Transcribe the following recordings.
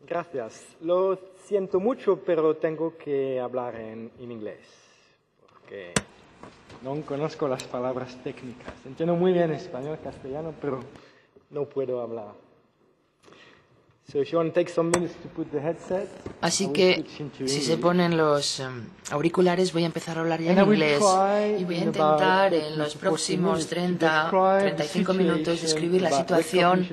Gracias. Lo siento mucho, pero tengo que hablar en inglés, porque no conozco las palabras técnicas. Entiendo muy bien español, castellano, pero no puedo hablar. So if you want to take some minutes to put the headset, Así que, si se ponen los auriculares, voy a empezar a hablar ya en inglés. Y voy a intentar en los próximos 30-35 minutos describir la situación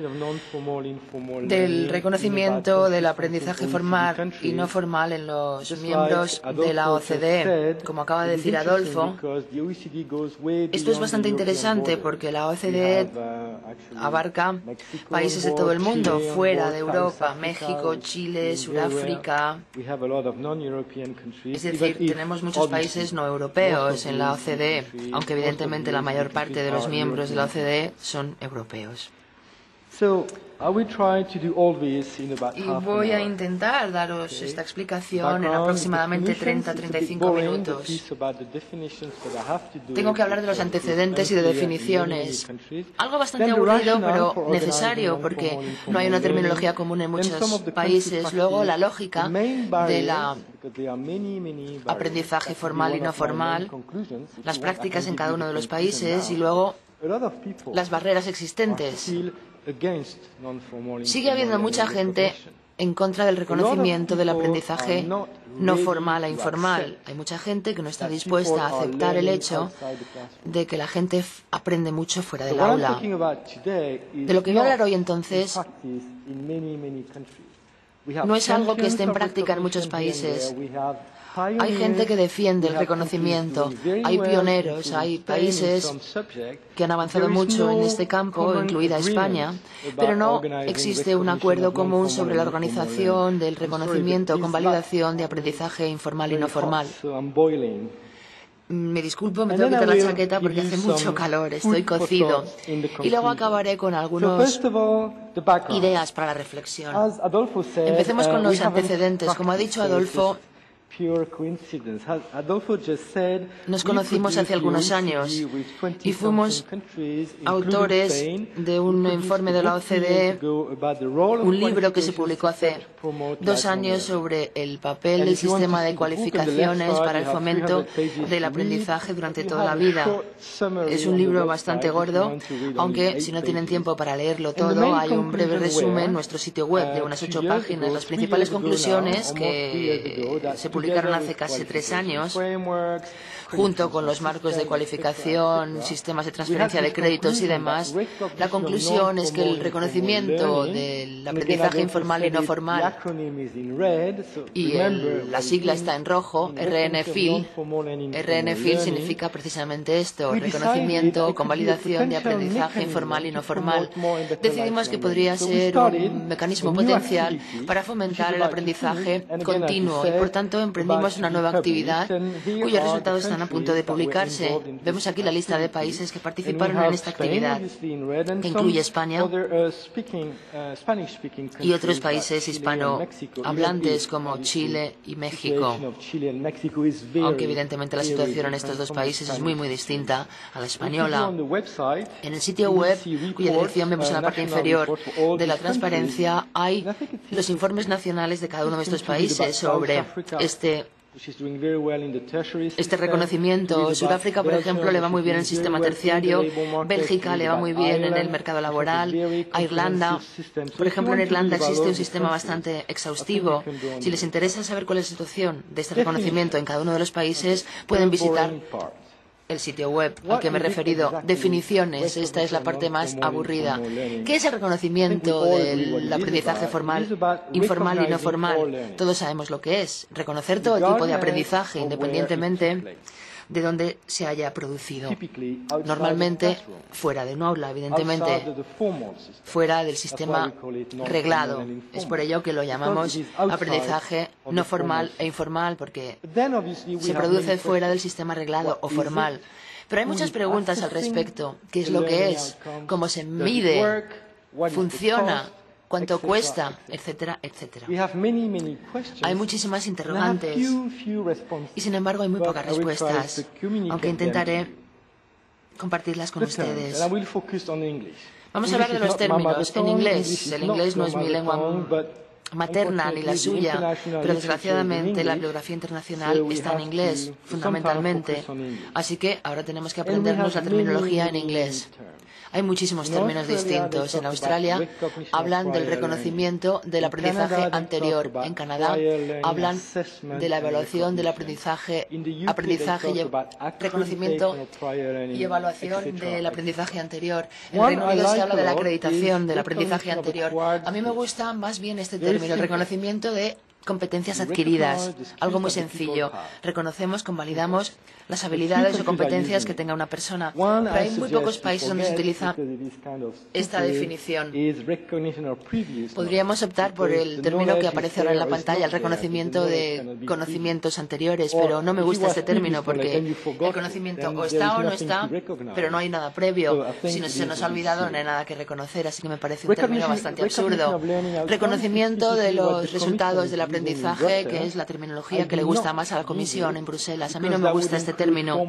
del reconocimiento del aprendizaje formal y no formal en los miembros de la OCDE. Como acaba de decir Adolfo, esto es bastante interesante porque la OCDE abarca países de todo el mundo, fuera de Europa. México, Chile, Sudáfrica. Es decir, tenemos muchos países no europeos en la OCDE, aunque evidentemente la mayor parte de los miembros de la OCDE son europeos. Y voy a intentar daros esta explicación en aproximadamente 30-35 minutos. Tengo que hablar de los antecedentes y de definiciones. Algo bastante aburrido, pero necesario, porque no hay una terminología común en muchos países. Luego, la lógica del aprendizaje formal y no formal, las prácticas en cada uno de los países y luego las barreras existentes. Sigue habiendo mucha gente en contra del reconocimiento del aprendizaje no formal e informal. Hay mucha gente que no está dispuesta a aceptar el hecho de que la gente aprende mucho fuera del aula. De lo que voy a hablar hoy entonces no es algo que esté en práctica en muchos países. Hay gente que defiende el reconocimiento, hay pioneros, hay países que han avanzado mucho en este campo, incluida España, pero no existe un acuerdo común sobre la organización del reconocimiento con validación de aprendizaje informal y no formal. Me disculpo, me tengo que quitar la chaqueta porque hace mucho calor, estoy cocido. Y luego acabaré con algunas ideas para la reflexión. Empecemos con los antecedentes. Como ha dicho Adolfo, nos conocimos hace algunos años y fuimos autores de un informe de la OCDE, un libro que se publicó hace 2 años sobre el papel del sistema de cualificaciones para el fomento del aprendizaje durante toda la vida. Es un libro bastante gordo, aunque si no tienen tiempo para leerlo todo, hay un breve resumen en nuestro sitio web de unas 8 páginas. Las principales conclusiones que se publicaron hace casi 3 años, junto con los marcos de cualificación, sistemas de transferencia de créditos y demás. La conclusión es que el reconocimiento del aprendizaje informal y no formal, y la sigla está en rojo, RNFIL. RNFIL significa precisamente esto, reconocimiento con validación de aprendizaje informal y no formal. Decidimos que podría ser un mecanismo potencial para fomentar el aprendizaje continuo y, por tanto, emprendimos una nueva actividad cuyos resultados están a punto de publicarse. Vemos aquí la lista de países que participaron en esta actividad, que incluye España y otros países hispanohablantes como Chile y México, aunque evidentemente la situación en estos 2 países es muy distinta a la española. En el sitio web, cuya dirección vemos en la parte inferior de la transparencia, hay los informes nacionales de cada uno de estos países sobre este reconocimiento. Sudáfrica, por ejemplo, le va muy bien el sistema terciario. Bélgica le va muy bien en el mercado laboral. A Irlanda, por ejemplo, en Irlanda existe un sistema bastante exhaustivo. Si les interesa saber cuál es la situación de este reconocimiento en cada uno de los países, pueden visitar el sitio web al que me he referido. Definiciones, esta es la parte más aburrida. ¿Qué es el reconocimiento del aprendizaje formal, informal y no formal? Todos sabemos lo que es. Reconocer todo tipo de aprendizaje, independientemente de dónde se haya producido. Normalmente fuera de un aula, evidentemente, fuera del sistema reglado. Es por ello que lo llamamos aprendizaje no formal e informal, porque se produce fuera del sistema reglado o formal. Pero hay muchas preguntas al respecto. ¿Qué es lo que es? ¿Cómo se mide? ¿Funciona? ¿Cuánto cuesta? Etcétera, etcétera. Hay muchísimas interrogantes y, sin embargo, hay muy pocas respuestas, aunque intentaré compartirlas con ustedes. Vamos a hablar de los términos en inglés. El inglés no es mi lengua materna ni la suya, pero desgraciadamente la bibliografía internacional está en inglés, fundamentalmente. Así que ahora tenemos que aprendernos la terminología en inglés. Hay muchísimos términos distintos. En Australia hablan del reconocimiento del aprendizaje anterior. En Canadá hablan de la evaluación del aprendizaje y reconocimiento y evaluación del aprendizaje anterior. En el Reino Unido se habla de la acreditación del aprendizaje anterior. A mí me gusta más bien este término, el reconocimiento de competencias adquiridas, algo muy sencillo. Reconocemos, convalidamos las habilidades o competencias que tenga una persona. Pero hay muy pocos países donde se utiliza esta definición. Podríamos optar por el término que aparece ahora en la pantalla, el reconocimiento de conocimientos anteriores, pero no me gusta este término porque el conocimiento o está o no está, pero no hay nada previo. Si se nos ha olvidado, no hay nada que reconocer, así que me parece un término bastante absurdo. Reconocimiento de los resultados del aprendizaje, que es la terminología que le gusta más a la Comisión en Bruselas. A mí no me gusta este término,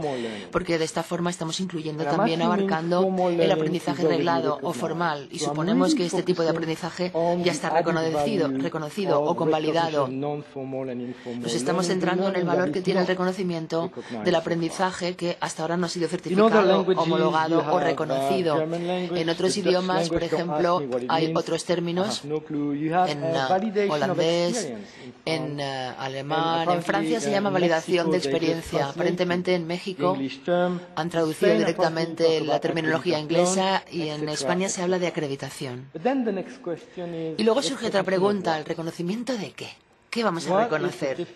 porque de esta forma estamos incluyendo también, abarcando el aprendizaje reglado o formal, y suponemos que este tipo de aprendizaje ya está reconocido o convalidado. Nos estamos centrando en el valor que tiene el reconocimiento del aprendizaje que hasta ahora no ha sido certificado, homologado o reconocido. En otros idiomas, por ejemplo, hay otros términos, en holandés, en alemán, en Francia se llama validación de experiencia. Aparentemente en México han traducido directamente la terminología inglesa y en España se habla de acreditación. Y luego surge otra pregunta, ¿el reconocimiento de qué? ¿Qué vamos a reconocer?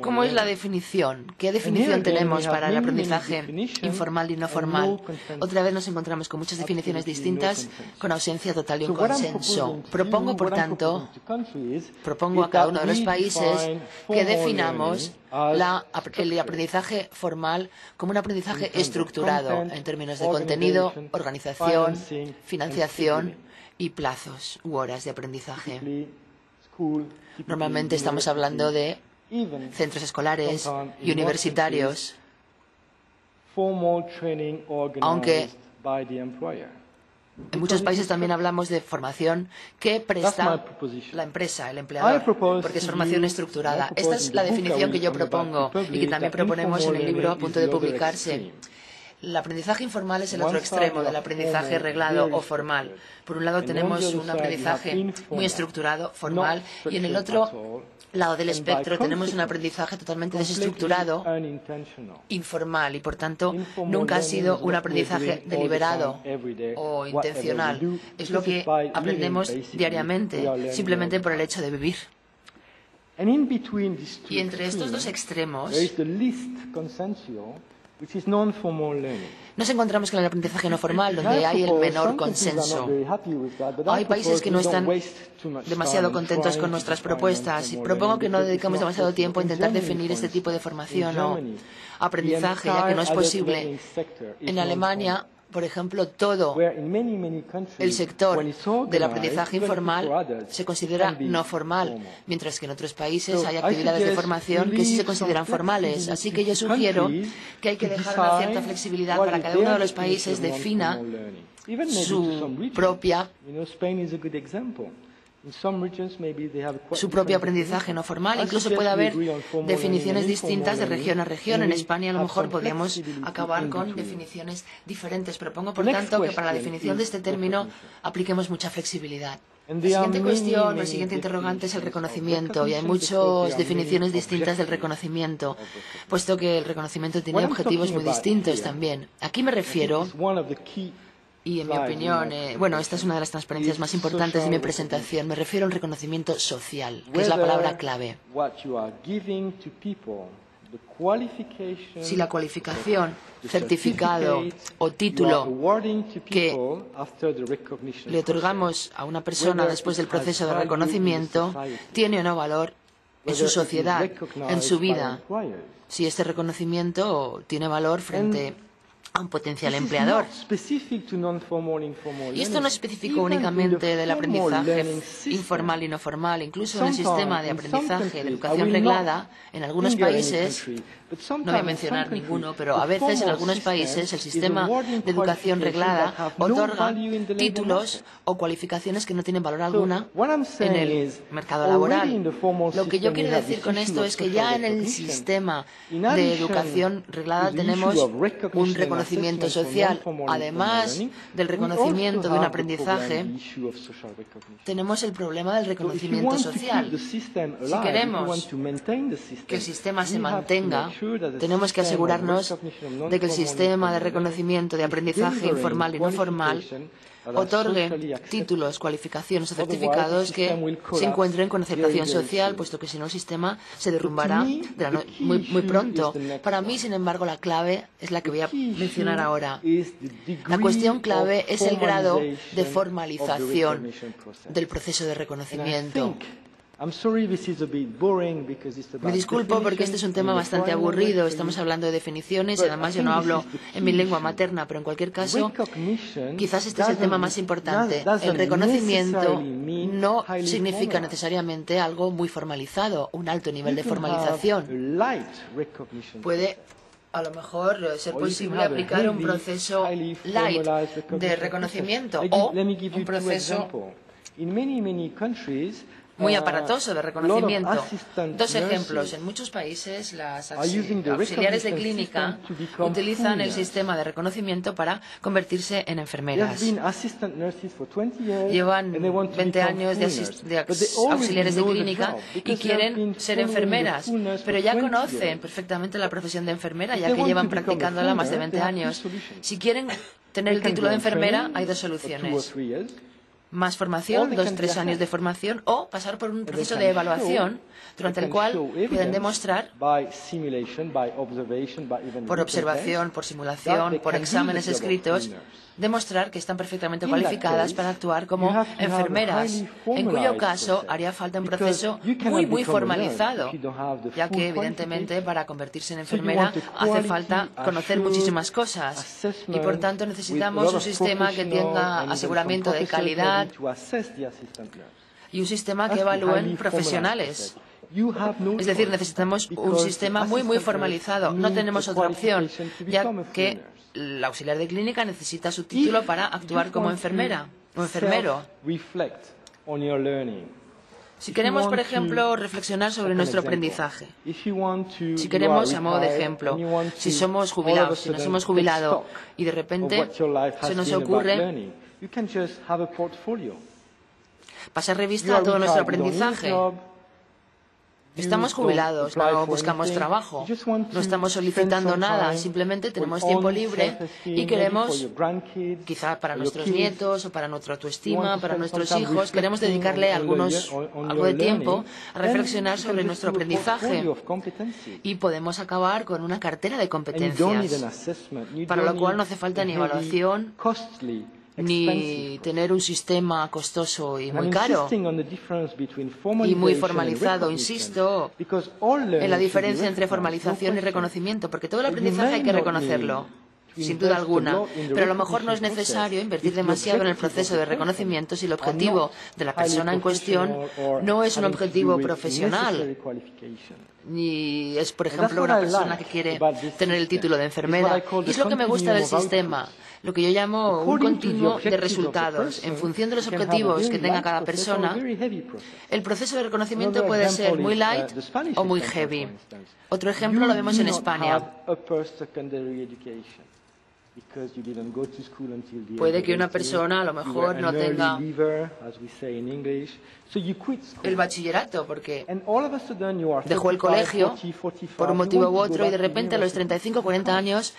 ¿Cómo es la definición? ¿Qué definición tenemos para el aprendizaje informal y no formal? Otra vez nos encontramos con muchas definiciones distintas, con ausencia total de un consenso. Propongo, por tanto, a cada uno de los países que definamos el aprendizaje formal como un aprendizaje estructurado en términos de contenido, organización, financiación y plazos u horas de aprendizaje. Normalmente estamos hablando de centros escolares y universitarios, aunque en muchos países también hablamos de formación que presta la empresa, el empleador, porque es formación estructurada. Esta es la definición que yo propongo y que también proponemos en el libro a punto de publicarse. El aprendizaje informal es el otro extremo del aprendizaje reglado o formal. Por un lado tenemos un aprendizaje muy estructurado, formal, y en el otro lado del espectro tenemos un aprendizaje totalmente desestructurado, informal, y por tanto nunca ha sido un aprendizaje deliberado o intencional. Es lo que aprendemos diariamente, simplemente por el hecho de vivir. Y entre estos dos extremos nos encontramos con el aprendizaje no formal, donde hay el menor consenso. Hay países que no están demasiado contentos con nuestras propuestas y propongo que no dediquemos demasiado tiempo a intentar definir este tipo de formación o aprendizaje, ya que no es posible. En Alemania, por ejemplo, todo el sector del aprendizaje informal se considera no formal, mientras que en otros países hay actividades de formación que sí se consideran formales. Así que yo sugiero que hay que dejar una cierta flexibilidad para que cada uno de los países defina su propio aprendizaje no formal. Incluso puede haber definiciones distintas de región a región. En España a lo mejor podríamos acabar con definiciones diferentes. Propongo, por tanto, que para la definición de este término apliquemos mucha flexibilidad. La siguiente cuestión, o el siguiente interrogante es el reconocimiento, y hay muchas definiciones distintas del reconocimiento, puesto que el reconocimiento tiene objetivos muy distintos también. Aquí me refiero, y en mi opinión, esta es una de las transparencias más importantes de mi presentación, me refiero al reconocimiento social, que es la palabra clave. Si la cualificación, certificado o título que le otorgamos a una persona después del proceso de reconocimiento tiene o no valor en su sociedad, en su vida, si este reconocimiento tiene valor frente a un potencial empleador. Y esto no es específico únicamente del aprendizaje informal y no formal. Incluso en el sistema de aprendizaje de educación reglada, en algunos países, no voy a mencionar ninguno, pero a veces en algunos países el sistema de educación reglada otorga títulos o cualificaciones que no tienen valor alguna en el mercado laboral. Lo que yo quiero decir con esto es que ya en el sistema de educación reglada tenemos un reconocimiento social. Además del reconocimiento de un aprendizaje, tenemos el problema del reconocimiento social. Si queremos que el sistema se mantenga, tenemos que asegurarnos de que el sistema de reconocimiento de aprendizaje informal y no formal otorgue títulos, cualificaciones o certificados que se encuentren con aceptación social, puesto que si no el sistema se derrumbará muy pronto. Para mí, sin embargo, la clave es la que voy a mencionar ahora. La cuestión clave es el grado de formalización del proceso de reconocimiento. Me disculpo porque este es un tema bastante aburrido. Estamos hablando de definiciones y además yo no hablo en mi lengua materna, pero en cualquier caso, quizás este es el tema más importante. El reconocimiento no significa necesariamente algo muy formalizado, un alto nivel de formalización. Puede a lo mejor ser posible aplicar un proceso light de reconocimiento o un proceso muy aparatoso de reconocimiento. Dos ejemplos. En muchos países, las auxiliares de clínica utilizan el sistema de reconocimiento para convertirse en enfermeras. Llevan 20 años de auxiliares de clínica y quieren ser enfermeras, pero ya conocen perfectamente la profesión de enfermera, ya que llevan practicándola más de 20 años. Si quieren tener el título de enfermera, hay dos soluciones. Más formación, 2 o 3 años de formación, o pasar por un proceso de evaluación durante el cual pueden demostrar, por observación, por simulación, por exámenes escritos, demostrar que están perfectamente cualificadas para actuar como enfermeras, en cuyo caso haría falta un proceso muy formalizado, ya que evidentemente para convertirse en enfermera hace falta conocer muchísimas cosas y por tanto necesitamos un sistema que tenga aseguramiento de calidad y un sistema que evalúen profesionales. Es decir, necesitamos un sistema muy formalizado. No tenemos otra opción, ya que el auxiliar de clínica necesita su título para actuar como enfermera o enfermero. Si queremos, por ejemplo, reflexionar sobre nuestro aprendizaje, si queremos, a modo de ejemplo, si somos jubilados, si nos hemos jubilado y de repente se nos ocurre pasar revista a todo nuestro aprendizaje. Estamos jubilados, no buscamos trabajo, no estamos solicitando nada, simplemente tenemos tiempo libre y queremos, quizá para nuestros nietos o para nuestra autoestima, para nuestros hijos, queremos dedicarle algo de tiempo a reflexionar sobre nuestro aprendizaje y podemos acabar con una cartera de competencias, para lo cual no hace falta ni evaluación ni tener un sistema costoso y muy caro y muy formalizado. Insisto en la diferencia entre formalización y reconocimiento, porque todo el aprendizaje hay que reconocerlo, sin duda alguna, pero a lo mejor no es necesario invertir demasiado en el proceso de reconocimiento si el objetivo de la persona en cuestión no es un objetivo profesional, ni es, por ejemplo, una persona que quiere tener el título de enfermera. Y es lo que me gusta del sistema, lo que yo llamo un continuo de resultados. En función de los objetivos que tenga cada persona, el proceso de reconocimiento puede ser muy light o muy heavy. Otro ejemplo lo vemos en España. Puede que una persona a lo mejor no tenga el bachillerato porque dejó el colegio por un motivo u otro y de repente a los 35 o 40 años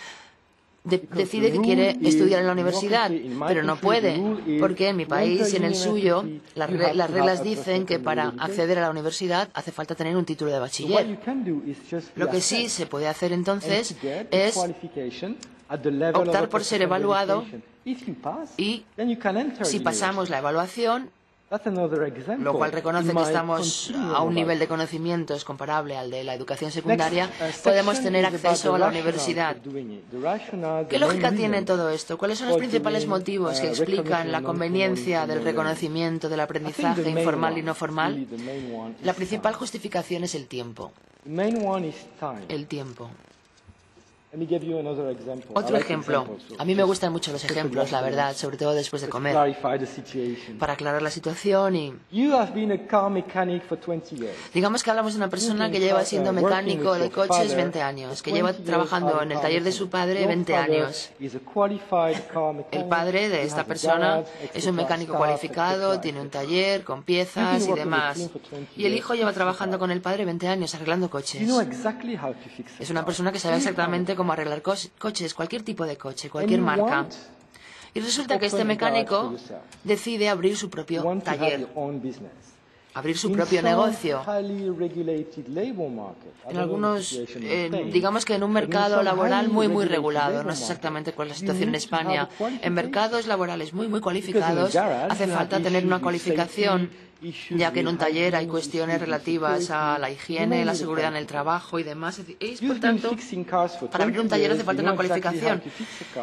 decide que quiere estudiar en la universidad, pero no puede, porque en mi país y en el suyo las reglas dicen que para acceder a la universidad hace falta tener un título de bachiller. Lo que sí se puede hacer entonces es optar por ser evaluado y si pasamos la evaluación lo cual reconoce que estamos a un nivel de conocimientos comparable al de la educación secundaria, podemos tener acceso a la universidad. ¿Qué lógica tiene todo esto? ¿Cuáles son los principales motivos que explican la conveniencia del reconocimiento del aprendizaje informal y no formal? La principal justificación es el tiempo. El tiempo. Otro ejemplo. A mí me gustan mucho los ejemplos, la verdad, sobre todo después de comer, para aclarar la situación y... Digamos que hablamos de una persona que lleva siendo mecánico de coches 20 años, que lleva trabajando en el taller de su padre 20 años. El padre de esta persona es un mecánico cualificado, tiene un taller con piezas y demás. Y el hijo lleva trabajando con el padre 20 años arreglando coches. Es una persona que sabe exactamente cómo arreglar coches, cualquier tipo de coche, cualquier marca. Y resulta que este mecánico decide abrir su propio taller, abrir su propio negocio. En algunos, digamos que en un mercado laboral muy regulado, no sé exactamente cuál es la situación en España, en mercados laborales muy cualificados, hace falta tener una cualificación, ya que en un taller hay cuestiones relativas a la higiene, la seguridad en el trabajo y demás. Y, por tanto, para abrir un taller hace falta una cualificación.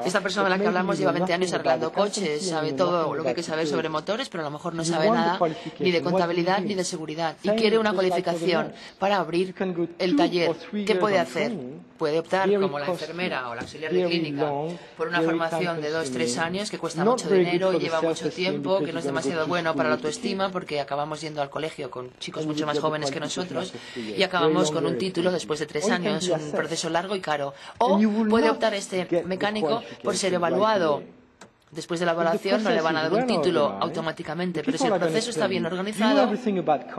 Esta persona de la que hablamos lleva 20 años arreglando coches, sabe todo lo que hay que saber sobre motores, pero a lo mejor no sabe nada ni de contabilidad ni de seguridad. Y quiere una cualificación para abrir el taller. ¿Qué puede hacer? Puede optar, como la enfermera o la auxiliar de clínica, por una formación de 2-3 años que cuesta mucho dinero y lleva mucho tiempo, que no es demasiado bueno para la autoestima porque acabamos yendo al colegio con chicos mucho más jóvenes que nosotros y acabamos con un título después de 3 años, un proceso largo y caro. O puede optar este mecánico por ser evaluado. Después de la evaluación no le van a dar un título automáticamente, pero si el proceso está bien organizado,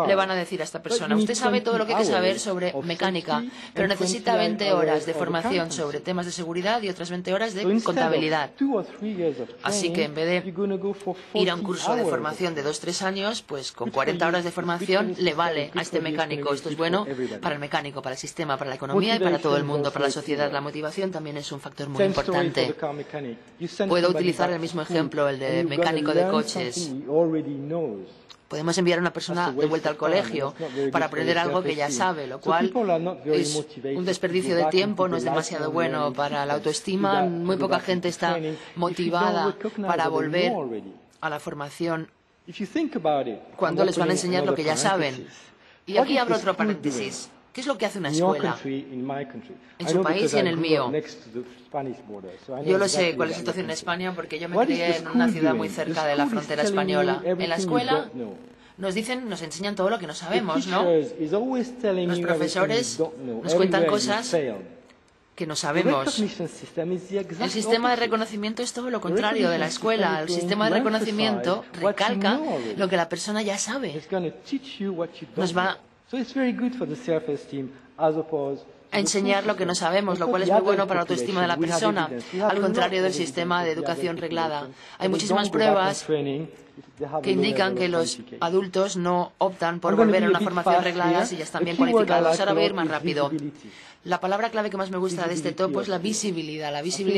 le van a decir a esta persona, usted sabe todo lo que hay que saber sobre mecánica, pero necesita 20 horas de formación sobre temas de seguridad y otras 20 horas de contabilidad. Así que en vez de ir a un curso de formación de 2-3 años, pues con 40 horas de formación le vale a este mecánico. Esto es bueno para el mecánico, para el sistema, para la economía y para todo el mundo, para la sociedad. La motivación también es un factor muy importante. Puedo utilizar el mismo ejemplo, el de mecánico de coches. Podemos enviar a una persona de vuelta al colegio para aprender algo que ya sabe, lo cual es un desperdicio de tiempo, no es demasiado bueno para la autoestima. Muy poca gente está motivada para volver a la formación cuando les van a enseñar lo que ya saben. Y aquí abro otro paréntesis. ¿Qué es lo que hace una escuela? En su país y en el mío. Yo lo sé cuál es la situación en España porque yo me crié en una ciudad muy cerca de la frontera española. En la escuela nos enseñan todo lo que no sabemos, ¿no? Los profesores nos cuentan cosas que no sabemos. El sistema de reconocimiento es todo lo contrario de la escuela. El sistema de reconocimiento recalca lo que la persona ya sabe. Nos va a enseñar lo que no sabemos, lo cual es muy bueno para la autoestima de la persona, al contrario del sistema de educación reglada. Hay muchísimas pruebas que indican que los adultos no optan por volver a una formación reglada si ya están bien cualificados. Ahora voy a ir más rápido. La palabra clave que más me gusta de este topo es la visibilidad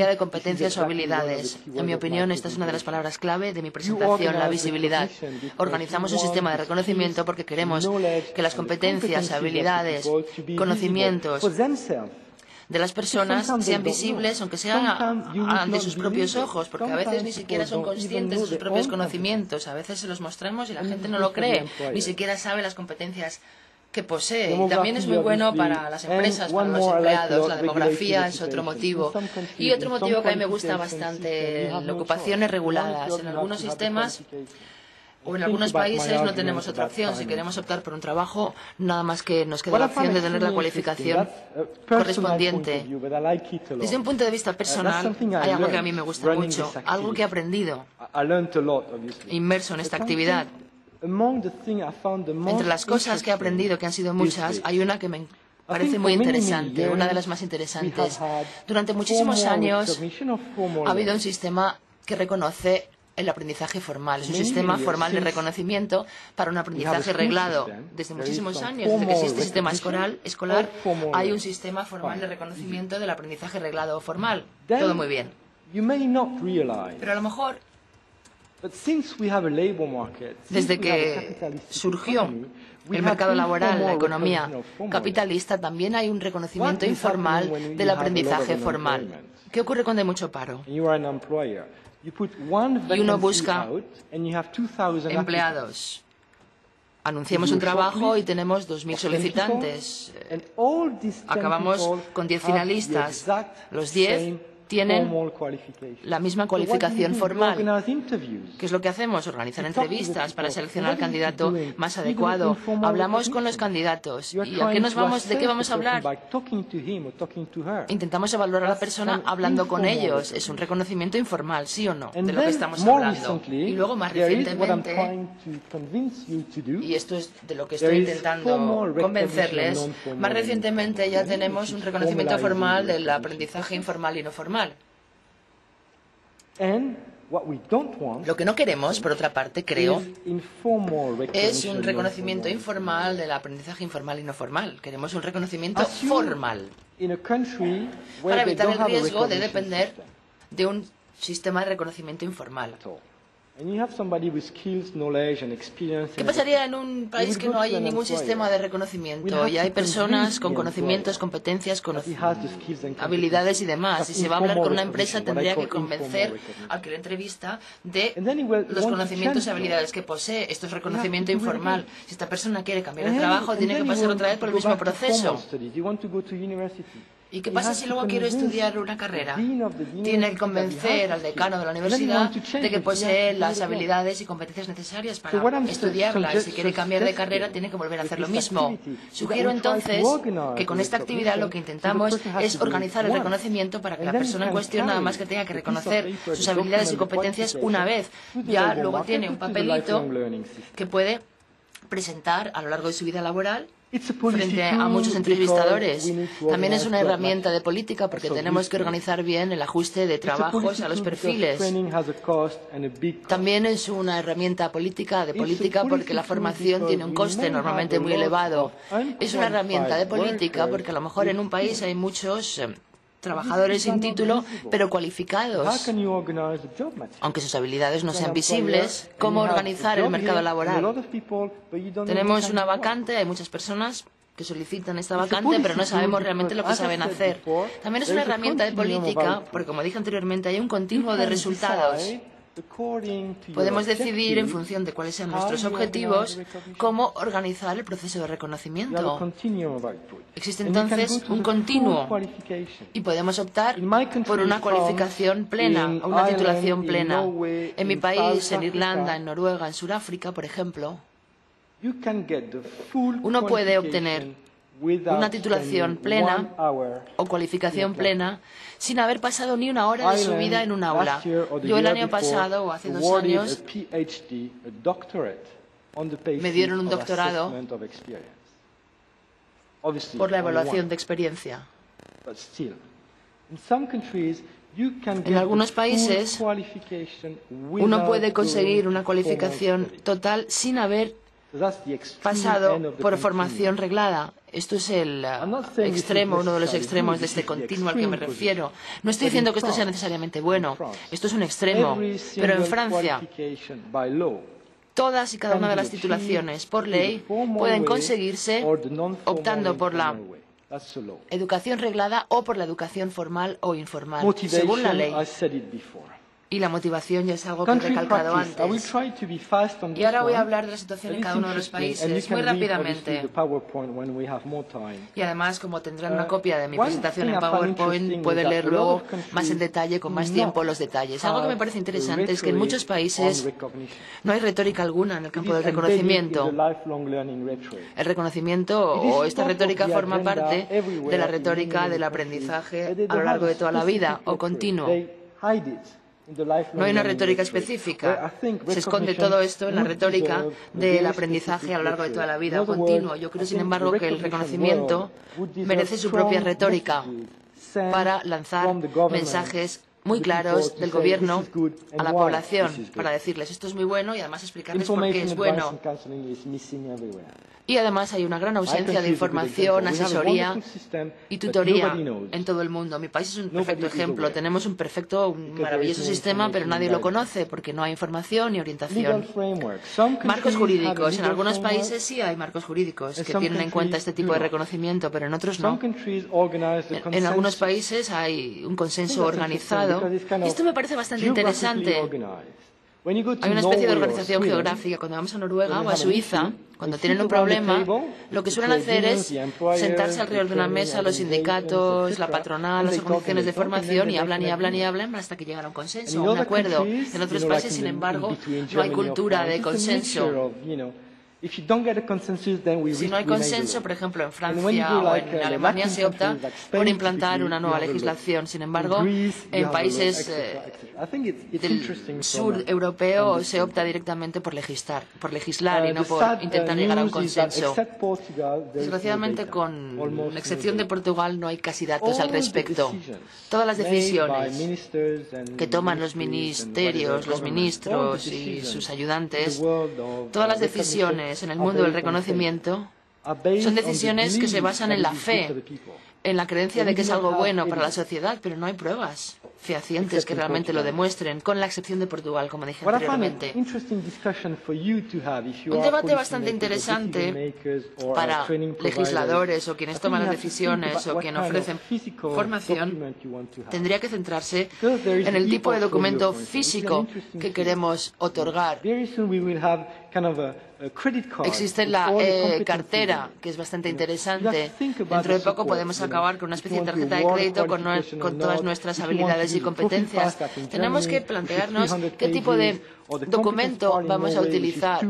de competencias o habilidades. En mi opinión, esta es una de las palabras clave de mi presentación, la visibilidad. Organizamos un sistema de reconocimiento porque queremos que las competencias, habilidades, conocimientos de las personas sean visibles, aunque sean ante sus propios ojos, porque a veces ni siquiera son conscientes de sus propios conocimientos. A veces se los mostramos y la gente no lo cree, ni siquiera sabe las competencias que posee. Y también es muy bueno para las empresas, para los empleados. La demografía es otro motivo. Y otro motivo que a mí me gusta bastante, las ocupaciones reguladas. En algunos sistemas o en algunos países no tenemos otra opción. Si queremos optar por un trabajo, nada más que nos queda la opción de tener la cualificación correspondiente. Desde un punto de vista personal, hay algo que a mí me gusta mucho, algo que he aprendido inmerso en esta actividad. Entre las cosas que he aprendido, que han sido muchas, hay una que me parece muy interesante, una de las más interesantes. Durante muchísimos años ha habido un sistema que reconoce el aprendizaje formal. Es un sistema formal de reconocimiento para un aprendizaje reglado. Desde muchísimos años, desde que existe el sistema escolar, hay un sistema formal de reconocimiento del aprendizaje reglado o formal. Todo muy bien. Pero a lo mejor Desde que surgió el mercado laboral, la economía capitalista, también hay un reconocimiento informal del aprendizaje formal. ¿Qué ocurre cuando hay mucho paro? Y uno busca empleados. Anunciamos un trabajo y tenemos 2.000 solicitantes. Acabamos con 10 finalistas. Los 10 tienen la misma cualificación formal. ¿Qué es lo que hacemos? Organizar entrevistas para seleccionar al candidato más adecuado. Hablamos con los candidatos. ¿Y a qué nos vamos? ¿De qué vamos a hablar? Intentamos evaluar a la persona hablando con ellos. Es un reconocimiento informal, ¿sí o no? De lo que estamos hablando. Y luego, más recientemente, y esto es de lo que estoy intentando convencerles, más recientemente ya tenemos un reconocimiento formal del aprendizaje informal y no formal. Lo que no queremos, por otra parte, creo, es un reconocimiento informal del aprendizaje informal y no formal. Queremos un reconocimiento formal para evitar el riesgo de depender de un sistema de reconocimiento informal. ¿Qué pasaría en un país que no hay ningún sistema de reconocimiento y hay personas con conocimientos, competencias, habilidades y demás? Si se va a hablar con una empresa, tendría que convencer al que le entrevista de los conocimientos y habilidades que posee. Esto es reconocimiento informal. Si esta persona quiere cambiar de trabajo, tiene que pasar otra vez por el mismo proceso. ¿Y qué pasa si luego quiero estudiar una carrera? Tiene que convencer al decano de la universidad de que posee las habilidades y competencias necesarias para estudiarla. Y si quiere cambiar de carrera, tiene que volver a hacer lo mismo. Sugiero entonces que con esta actividad lo que intentamos es organizar el reconocimiento para que la persona en cuestión nada más que tenga que reconocer sus habilidades y competencias una vez. Ya luego tiene un papelito que puede presentar a lo largo de su vida laboral frente a muchos entrevistadores. También es una herramienta de política porque tenemos que organizar bien el ajuste de trabajos a los perfiles. También es una herramienta política porque la formación tiene un coste normalmente muy elevado. Es una herramienta de política porque a lo mejor en un país hay muchos trabajadores sin título, pero cualificados. Aunque sus habilidades no sean visibles, ¿cómo organizar el mercado laboral? Tenemos una vacante, hay muchas personas que solicitan esta vacante, pero no sabemos realmente lo que saben hacer. También es una herramienta de política, porque como dije anteriormente, hay un continuo de resultados. Podemos decidir, en función de cuáles sean nuestros objetivos, cómo organizar el proceso de reconocimiento. Existe entonces un continuo y podemos optar por una cualificación plena, una titulación plena. En mi país, en Irlanda, en Noruega, en Sudáfrica, por ejemplo, uno puede obtener una titulación plena o cualificación plena sin haber pasado ni una hora de su vida en un aula. Yo el año pasado o hace 2 años me dieron un doctorado por la evaluación de experiencia. En algunos países uno puede conseguir una cualificación total sin haber pasado por formación reglada. Esto es el extremo, uno de los extremos de este continuo al que me refiero. No estoy diciendo que esto sea necesariamente bueno. Esto es un extremo. Pero en Francia, todas y cada una de las titulaciones por ley pueden conseguirse optando por la educación reglada o por la educación formal o informal, según la ley. Y la motivación ya es algo que he recalcado antes. Y ahora voy a hablar de la situación en cada uno de los países, muy rápidamente. Y además, como tendrán una copia de mi presentación en PowerPoint, pueden leer luego más en detalle, con más tiempo, los detalles. Algo que me parece interesante es que en muchos países no hay retórica alguna en el campo del reconocimiento. El reconocimiento o esta retórica forma parte de la retórica del aprendizaje a lo largo de toda la vida o continuo. No hay una retórica específica. Se esconde todo esto en la retórica del aprendizaje a lo largo de toda la vida continuo. Yo creo, sin embargo, que el reconocimiento merece su propia retórica para lanzar mensajes muy claros del gobierno a la población para decirles esto es muy bueno y además explicarles por qué es bueno. Y además hay una gran ausencia de información, asesoría y tutoría en todo el mundo. Mi país es un perfecto ejemplo. Tenemos un maravilloso sistema, pero nadie lo conoce porque no hay información ni orientación. Marcos jurídicos. En algunos países sí hay marcos jurídicos que tienen en cuenta este tipo de reconocimiento, pero en otros no. En algunos países hay un consenso organizado. Y esto me parece bastante interesante. Hay una especie de organización geográfica. Cuando vamos a Noruega o a Suiza, cuando tienen un problema, lo que suelen hacer es sentarse alrededor de una mesa los sindicatos, la patronal, las organizaciones de formación y hablan y hablan y hablan hasta que llegan a un consenso, a un acuerdo. En otros países, sin embargo, no hay cultura de consenso. Si no hay consenso, por ejemplo, en Francia o en Alemania se opta por implantar una nueva legislación. Sin embargo, en países del sur europeo se opta directamente por legislar y no por intentar llegar a un consenso. Desgraciadamente, con la excepción de Portugal, no hay casi datos al respecto. Todas las decisiones que toman los ministerios, los ministros y sus ayudantes, todas las decisiones en el mundo del reconocimiento son decisiones que se basan en la fe, en la creencia de que es algo bueno para la sociedad, pero no hay pruebas fehacientes que realmente lo demuestren, con la excepción de Portugal, como dije anteriormente. Un debate bastante interesante para legisladores o quienes toman las decisiones o quienes ofrecen formación tendría que centrarse en el tipo de documento físico que queremos otorgar. Existe la cartera, que es bastante interesante. Dentro de poco podemos acabar con una especie de tarjeta de crédito con todas nuestras habilidades y competencias. Tenemos que plantearnos qué tipo de documento vamos a utilizar.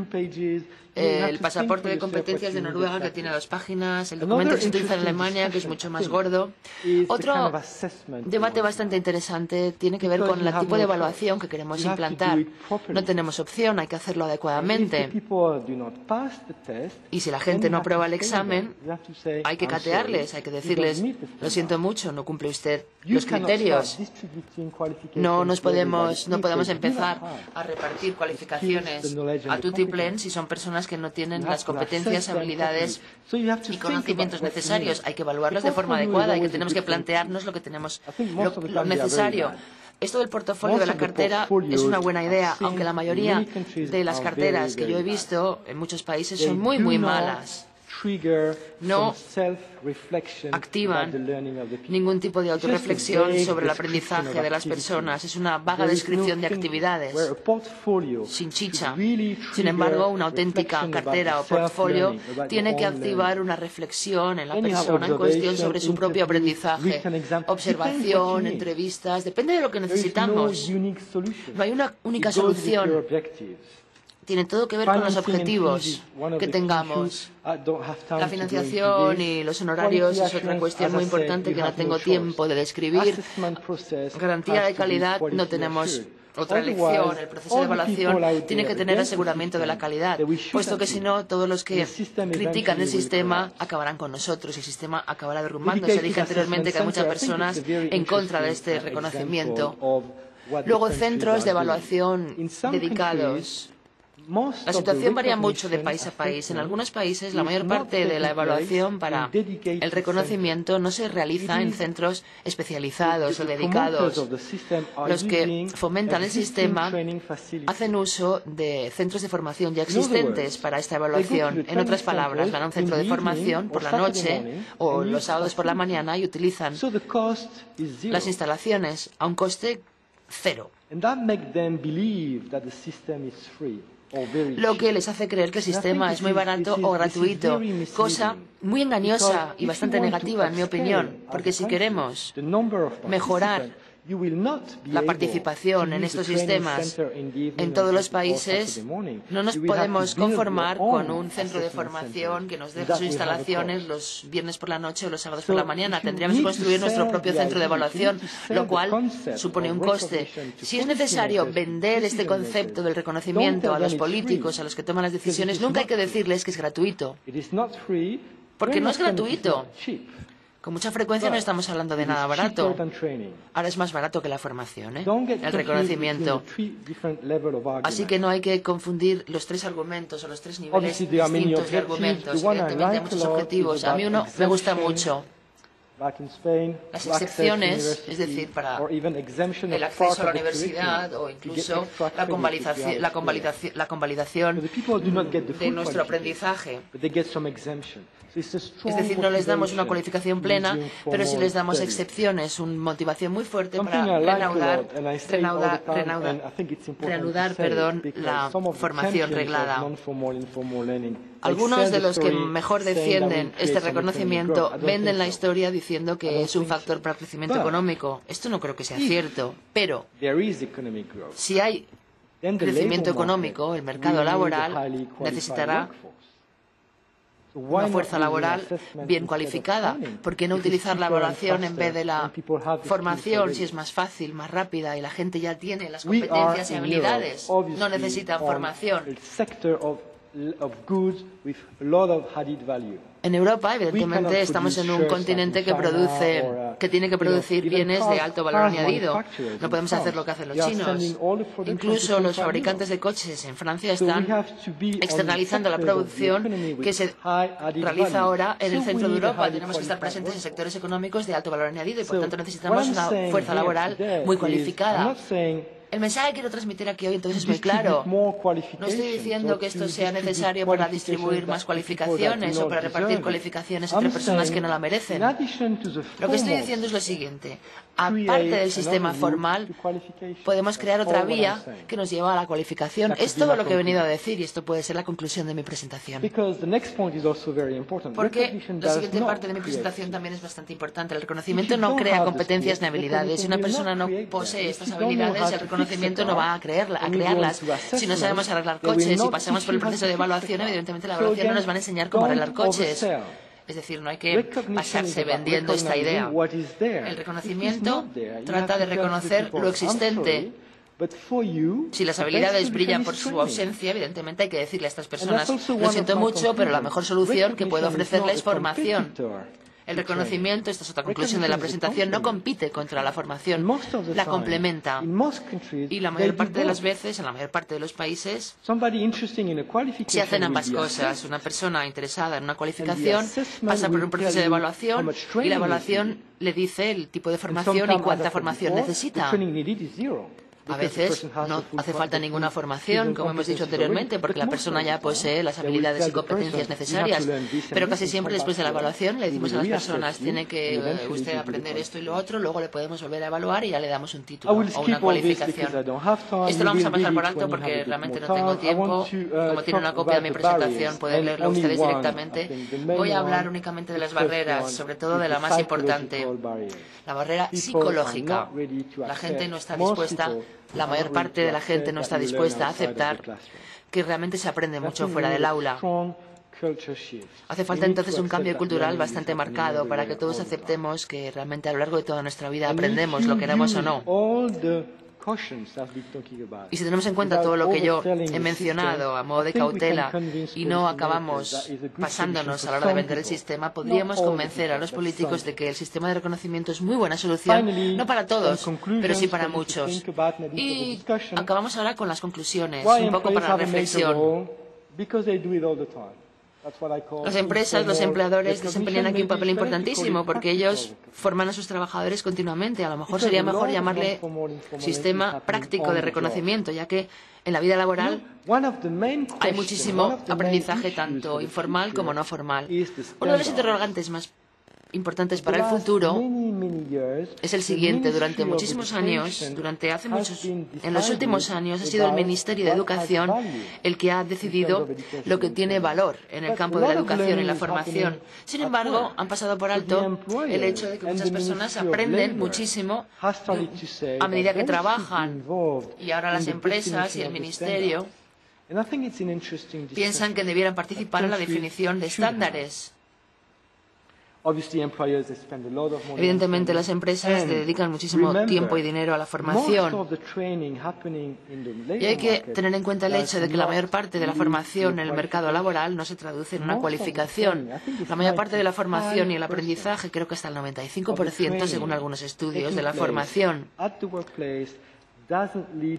El pasaporte de competencias de Noruega, que tiene 2 páginas, el documento que se utiliza en Alemania, que es mucho más gordo. Otro debate bastante interesante tiene que ver con el tipo de evaluación que queremos implantar. No tenemos opción, hay que hacerlo adecuadamente. Y si la gente no aprueba el examen, hay que catearles, hay que decirles, lo siento mucho, no cumple usted los criterios. No podemos empezar a repartir cualificaciones a tutiplén si son personas que no tienen las competencias, habilidades y conocimientos necesarios. Hay que evaluarlos de forma adecuada y que tenemos que plantearnos lo necesario. Esto del portafolio de la cartera es una buena idea, aunque la mayoría de las carteras que yo he visto en muchos países son muy, muy malas. No activan ningún tipo de autorreflexión sobre el aprendizaje de las personas. Es una vaga descripción de actividades sin chicha. Sin embargo, una auténtica cartera o portfolio tiene que activar una reflexión en la persona en cuestión sobre su propio aprendizaje. Observación, entrevistas, depende de lo que necesitamos. No hay una única solución. Tiene todo que ver con los objetivos que tengamos. La financiación y los honorarios es otra cuestión muy importante que no tengo tiempo de describir. Garantía de calidad, no tenemos otra elección. El proceso de evaluación tiene que tener aseguramiento de la calidad, puesto que si no, todos los que critican el sistema acabarán con nosotros y el sistema acabará derrumbándose. Dije anteriormente que hay muchas personas en contra de este reconocimiento. Luego, centros de evaluación dedicados. La situación varía mucho de país a país. En algunos países, la mayor parte de la evaluación para el reconocimiento no se realiza en centros especializados o dedicados. Los que fomentan el sistema hacen uso de centros de formación ya existentes para esta evaluación. En otras palabras, van a un centro de formación por la noche o los sábados por la mañana y utilizan las instalaciones a un coste cero. Lo que les hace creer que el sistema es muy barato o gratuito, cosa muy engañosa y bastante negativa en mi opinión, porque si queremos mejorar la participación en estos sistemas en todos los países, no nos podemos conformar con un centro de formación que nos deje sus instalaciones los viernes por la noche o los sábados por la mañana. Tendríamos que construir nuestro propio centro de evaluación, lo cual supone un coste. Si es necesario vender este concepto del reconocimiento a los políticos, a los que toman las decisiones, nunca hay que decirles que es gratuito, porque no es gratuito. Con mucha frecuencia no estamos hablando de nada barato. Ahora es más barato que la formación, el reconocimiento. Así que no hay que confundir los tres argumentos o los tres niveles distintos de argumentos. Evidentemente hay muchos objetivos. A mí uno me gusta mucho. Las excepciones, es decir, para el acceso a la universidad o incluso la convalidación de nuestro aprendizaje. Es decir, no les damos una cualificación plena, pero sí les damos excepciones, una motivación muy fuerte para reanudar la formación reglada. Algunos de los que mejor defienden este reconocimiento venden la historia diciendo que es un factor para el crecimiento económico. Esto no creo que sea cierto, pero si hay crecimiento económico, el mercado laboral necesitará una fuerza laboral bien cualificada. ¿Por qué no utilizar la evaluación en vez de la formación si es más fácil, más rápida y la gente ya tiene las competencias y habilidades? No necesitan formación. En Europa, evidentemente, estamos en un continente que tiene que producir bienes de alto valor añadido. No podemos hacer lo que hacen los chinos. Incluso los fabricantes de coches en Francia están externalizando la producción que se realiza ahora en el centro de Europa. Tenemos que estar presentes en sectores económicos de alto valor añadido y, por tanto, necesitamos una fuerza laboral muy cualificada. El mensaje que quiero transmitir aquí hoy entonces es muy claro. No estoy diciendo que esto sea necesario para distribuir más cualificaciones o para repartir cualificaciones entre personas que no la merecen. Lo que estoy diciendo es lo siguiente. Aparte del sistema formal, podemos crear otra vía que nos lleva a la cualificación. Es todo lo que he venido a decir y esto puede ser la conclusión de mi presentación. Porque la siguiente parte de mi presentación también es bastante importante. El reconocimiento no crea competencias ni habilidades. Si una persona no posee estas habilidades, el reconocimiento no va a crearlas. Si no sabemos arreglar coches y pasamos por el proceso de evaluación, evidentemente la evaluación no nos va a enseñar cómo arreglar coches. Es decir, no hay que pasarse vendiendo esta idea. El reconocimiento trata de reconocer lo existente. Si las habilidades brillan por su ausencia, evidentemente hay que decirle a estas personas, lo siento mucho, pero la mejor solución que puedo ofrecerles es formación. El reconocimiento, esta es otra conclusión de la presentación, no compite contra la formación, la complementa. Y la mayor parte de las veces, en la mayor parte de los países, se hacen ambas cosas. Una persona interesada en una cualificación pasa por un proceso de evaluación y la evaluación le dice el tipo de formación y cuánta formación necesita. A veces no hace falta ninguna formación, como hemos dicho anteriormente, porque la persona ya posee las habilidades y competencias necesarias. Pero casi siempre después de la evaluación le decimos a las personas, tiene que usted aprender esto y lo otro, luego le podemos volver a evaluar y ya le damos un título o una cualificación. Esto lo vamos a pasar por alto porque realmente no tengo tiempo. Como tiene una copia de mi presentación, pueden leerlo ustedes directamente. Voy a hablar únicamente de las barreras, sobre todo de la más importante, la barrera psicológica. La gente no está dispuesta. La mayor parte de la gente no está dispuesta a aceptar que realmente se aprende mucho fuera del aula. Hace falta entonces un cambio cultural bastante marcado para que todos aceptemos que realmente a lo largo de toda nuestra vida aprendemos, lo queramos o no. Y si tenemos en cuenta todo lo que yo he mencionado a modo de cautela y no acabamos pasándonos a la hora de vender el sistema, podríamos convencer a los políticos de que el sistema de reconocimiento es muy buena solución, no para todos, pero sí para muchos. Y acabamos ahora con las conclusiones, un poco para la reflexión. Las empresas, los empleadores desempeñan aquí un papel importantísimo porque ellos forman a sus trabajadores continuamente. A lo mejor sería mejor llamarle sistema práctico de reconocimiento, ya que en la vida laboral hay muchísimo aprendizaje tanto informal como no formal. Uno de los interrogantes más importantes para el futuro es el siguiente. Durante muchísimos años, en los últimos años, ha sido el Ministerio de Educación el que ha decidido lo que tiene valor en el campo de la educación y la formación. Sin embargo, han pasado por alto el hecho de que muchas personas aprenden muchísimo a medida que trabajan y ahora las empresas y el Ministerio piensan que debieran participar en la definición de estándares. Evidentemente, las empresas dedican muchísimo tiempo y dinero a la formación. Y hay que tener en cuenta el hecho de que la mayor parte de la formación en el mercado laboral no se traduce en una cualificación. La mayor parte de la formación y el aprendizaje, creo que hasta el 95%, según algunos estudios, de la formación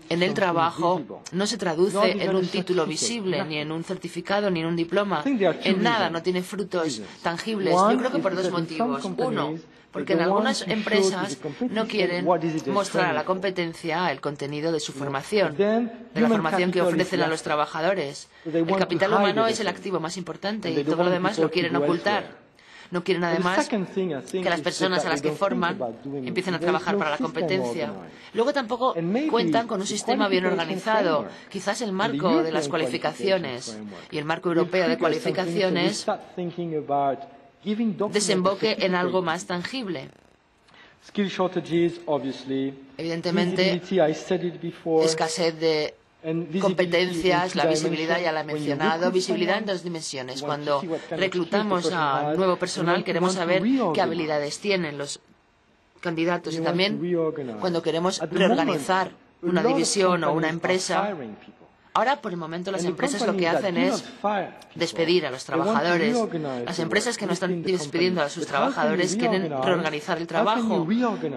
en el trabajo no se traduce en un título visible, ni en un certificado, ni en un diploma. En nada, no tiene frutos tangibles. Yo creo que por dos motivos. Uno, porque en algunas empresas no quieren mostrar a la competencia el contenido de su formación, de la formación que ofrecen a los trabajadores. El capital humano es el activo más importante y todo lo demás lo quieren ocultar. No quieren, además, que las personas a las que forman empiecen a trabajar para la competencia. Luego tampoco cuentan con un sistema bien organizado. Quizás el marco de las cualificaciones y el marco europeo de cualificaciones desemboque en algo más tangible. Evidentemente, escasez de competencias, la visibilidad ya la he mencionado, visibilidad en dos dimensiones. Cuando reclutamos a nuevo personal queremos saber qué habilidades tienen los candidatos y también cuando queremos reorganizar una división o una empresa. Ahora, por el momento, las empresas lo que hacen es despedir a los trabajadores. Las empresas que no están despidiendo a sus trabajadores quieren reorganizar el trabajo.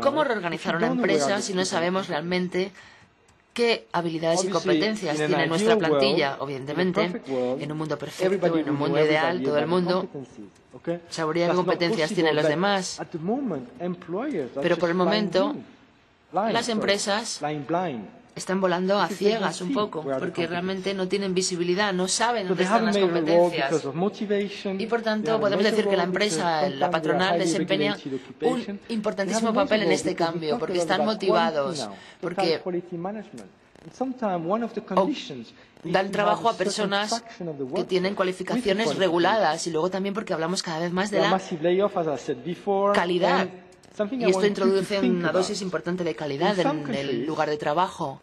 ¿Cómo reorganizar una empresa si no sabemos realmente qué habilidades y competencias tiene nuestra plantilla? Evidentemente, en un mundo perfecto, en un mundo ideal, todo el mundo sabría qué competencias tienen los demás. Pero por el momento, las empresas están volando a ciegas un poco, porque realmente no tienen visibilidad, no saben dónde están las competencias. Y por tanto, podemos decir que la empresa, la patronal, desempeña un importantísimo papel en este cambio, porque están motivados, porque dan trabajo a personas que tienen cualificaciones reguladas y luego también porque hablamos cada vez más de la calidad. Y esto introduce una dosis importante de calidad en el lugar de trabajo.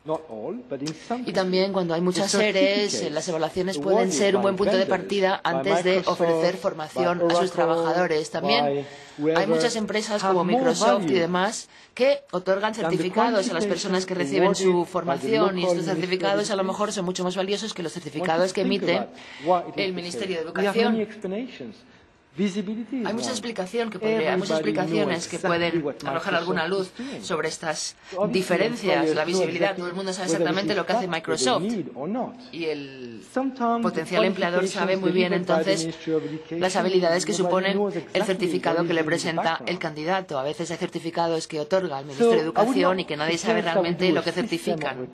Y también cuando hay muchas seres, las evaluaciones pueden ser un buen punto de partida antes de ofrecer formación a sus trabajadores. También hay muchas empresas como Microsoft y demás que otorgan certificados a las personas que reciben su formación y estos certificados a lo mejor son mucho más valiosos que los certificados que emite el Ministerio de Educación. Hay muchas explicaciones que pueden arrojar alguna luz sobre estas diferencias, la visibilidad. Todo el mundo sabe exactamente lo que hace Microsoft y el potencial empleador sabe muy bien entonces las habilidades que suponen el certificado que le presenta el candidato. A veces hay certificados que otorga el Ministerio de Educación y que nadie sabe realmente lo que certifican.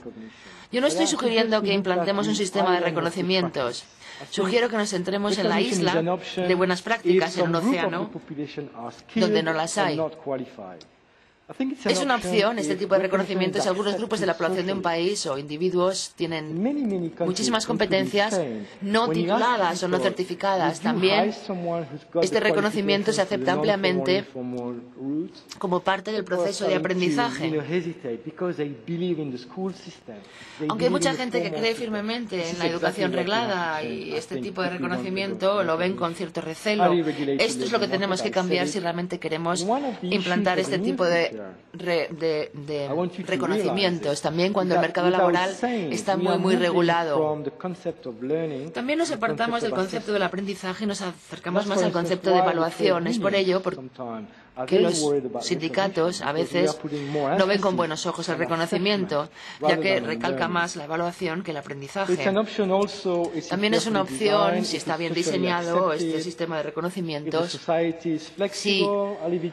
Yo no estoy sugiriendo que implantemos un sistema de reconocimientos. Sugiero que nos centremos en la isla de buenas prácticas en un océano donde no las hay. Es una opción este tipo de reconocimientos si algunos grupos de la población de un país o individuos tienen muchísimas competencias no tituladas o no certificadas. También este reconocimiento se acepta ampliamente como parte del proceso de aprendizaje. Aunque hay mucha gente que cree firmemente en la educación reglada y este tipo de reconocimiento lo ven con cierto recelo. Esto es lo que tenemos que cambiar si realmente queremos implantar este tipo de reconocimientos, también cuando el mercado laboral está muy regulado. También nos apartamos del concepto del aprendizaje y nos acercamos más al concepto de evaluación. Es por ello que los sindicatos a veces no ven con buenos ojos el reconocimiento, ya que recalca más la evaluación que el aprendizaje. También es una opción, si está bien diseñado este sistema de reconocimientos, si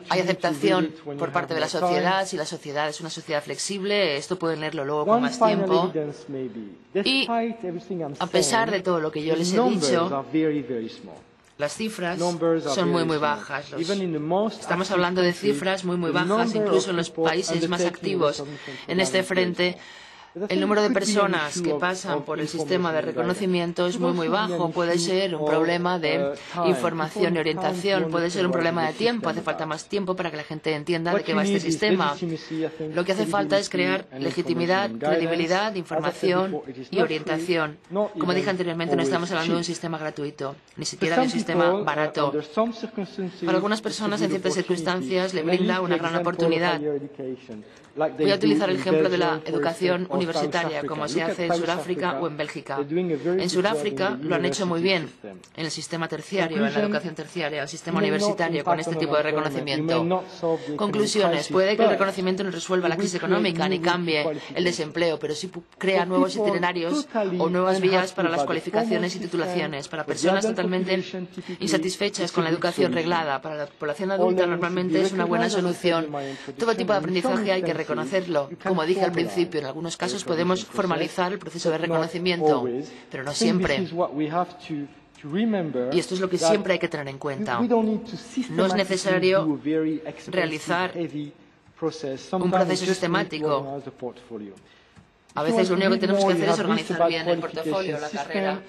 hay aceptación por parte de la sociedad, si la sociedad es una sociedad flexible, esto pueden leerlo luego con más tiempo. Y a pesar de todo lo que yo les he dicho, las cifras son muy bajas. Estamos hablando de cifras muy bajas, incluso en los países más activos en este frente. el número de personas que pasan por el sistema de reconocimiento es muy bajo. Puede ser un problema de información y orientación, puede ser un problema de tiempo. Hace falta más tiempo para que la gente entienda de qué va este sistema. Lo que hace falta es crear legitimidad, credibilidad, información y orientación. Como dije anteriormente, no estamos hablando de un sistema gratuito, ni siquiera de un sistema barato. Para algunas personas, en ciertas circunstancias, le brinda una gran oportunidad. Voy a utilizar el ejemplo de la educación universitaria, como se hace en Sudáfrica o en Bélgica. En Sudáfrica lo han hecho muy bien en el sistema terciario, en la educación terciaria, el sistema universitario, con este tipo de reconocimiento. Conclusiones. Puede que el reconocimiento no resuelva la crisis económica ni cambie el desempleo, pero sí crea nuevos itinerarios o nuevas vías para las cualificaciones y titulaciones. Para personas totalmente insatisfechas con la educación reglada, para la población adulta normalmente es una buena solución. Todo tipo de aprendizaje hay que reconocerlo. Como dije al principio, en algunos casos podemos formalizar el proceso de reconocimiento, pero no siempre. Y esto es lo que siempre hay que tener en cuenta. No es necesario realizar un proceso sistemático. A veces lo único que tenemos que hacer es organizar bien el portafolio, la carrera.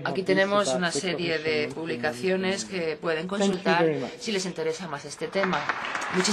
Aquí tenemos una serie de publicaciones que pueden consultar si les interesa más este tema.